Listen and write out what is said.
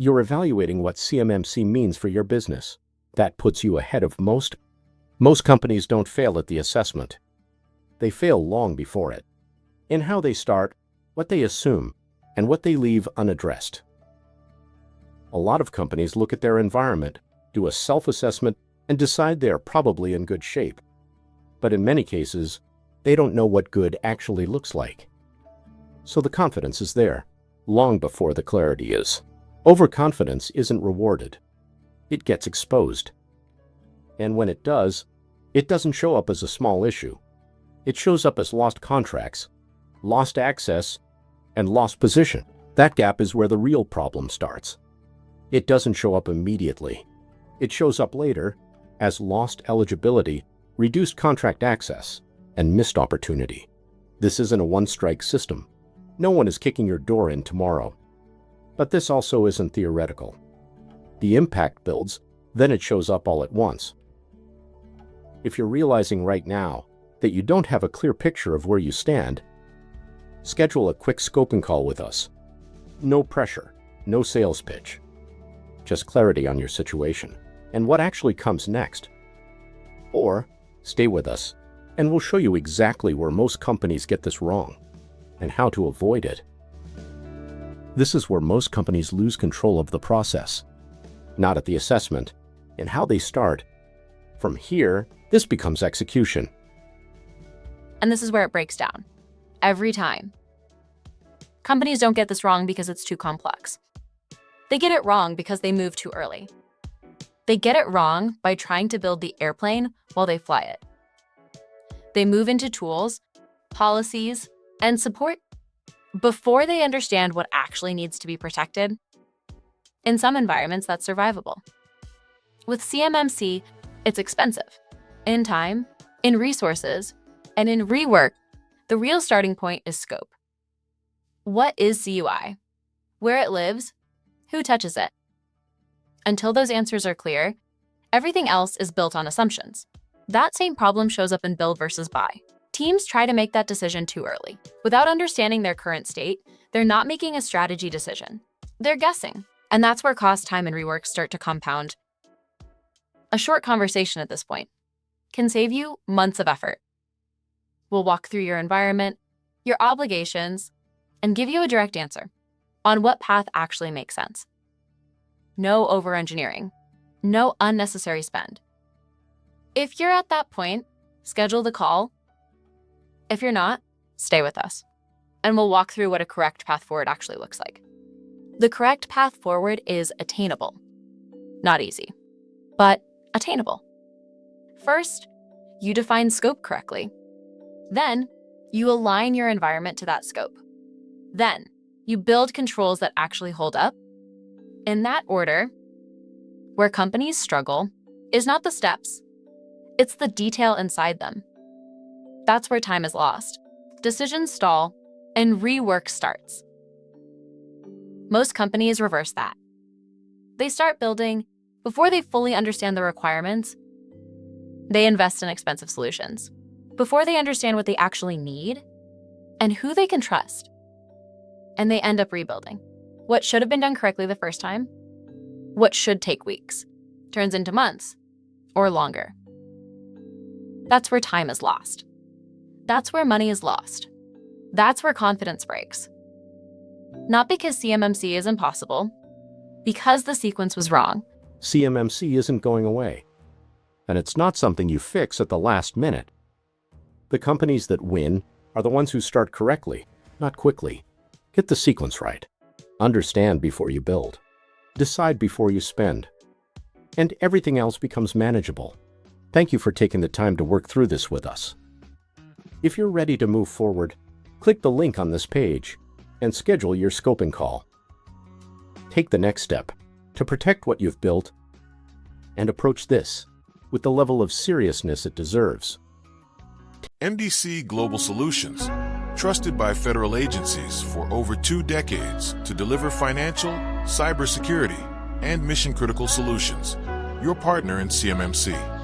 You're evaluating what CMMC means for your business. That puts you ahead of most. Most companies don't fail at the assessment. They fail long before it. In how they start, what they assume, and what they leave unaddressed. A lot of companies look at their environment, do a self-assessment, and decide they are probably in good shape. But in many cases, they don't know what good actually looks like. So the confidence is there, long before the clarity is. Overconfidence isn't rewarded. It gets exposed. And when it does, it doesn't show up as a small issue. It shows up as lost contracts, lost access, and lost position. That gap is where the real problem starts. It doesn't show up immediately. It shows up later as lost eligibility, reduced contract access, and missed opportunity. This isn't a one-strike system. No one is kicking your door in tomorrow. But this also isn't theoretical. The impact builds, then it shows up all at once. If you're realizing right now that you don't have a clear picture of where you stand, schedule a quick scoping call with us. No pressure, no sales pitch. Just clarity on your situation and what actually comes next. Or stay with us and we'll show you exactly where most companies get this wrong and how to avoid it. This is where most companies lose control of the process, not at the assessment and how they start. From here, this becomes execution. And this is where it breaks down. Every time. Companies don't get this wrong because it's too complex. They get it wrong because they move too early. They get it wrong by trying to build the airplane while they fly it. They move into tools, policies, and support before they understand what actually needs to be protected. In some environments, that's survivable. With CMMC, it's expensive. In time, in resources, and in rework, the real starting point is scope. What is CUI? Where it lives? Who touches it? Until those answers are clear, everything else is built on assumptions. That same problem shows up in build versus buy. Teams try to make that decision too early. Without understanding their current state, they're not making a strategy decision. They're guessing. And that's where cost, time, and rework start to compound. A short conversation at this point can save you months of effort. We'll walk through your environment, your obligations, and give you a direct answer on what path actually makes sense. No over-engineering, no unnecessary spend. If you're at that point, schedule the call. If you're not, stay with us, and we'll walk through what a correct path forward actually looks like. The correct path forward is attainable. Not easy, but attainable. First, you define scope correctly. Then, you align your environment to that scope. Then, you build controls that actually hold up. In that order, where companies struggle is not the steps, it's the detail inside them. That's where time is lost, decisions stall, and rework starts. Most companies reverse that. They start building before they fully understand the requirements. They invest in expensive solutions before they understand what they actually need and who they can trust. And they end up rebuilding. What should have been done correctly the first time, what should take weeks, turns into months or longer. That's where time is lost. That's where money is lost. That's where confidence breaks. Not because CMMC is impossible, because the sequence was wrong. CMMC isn't going away, and it's not something you fix at the last minute. The companies that win are the ones who start correctly, not quickly. Get the sequence right. Understand before you build. Decide before you spend. And everything else becomes manageable. Thank you for taking the time to work through this with us. If you're ready to move forward, click the link on this page and schedule your scoping call. Take the next step to protect what you've built and approach this with the level of seriousness it deserves. MDC Global Solutions, trusted by federal agencies for over 2 decades to deliver financial, cybersecurity, and mission-critical solutions. Your partner in CMMC.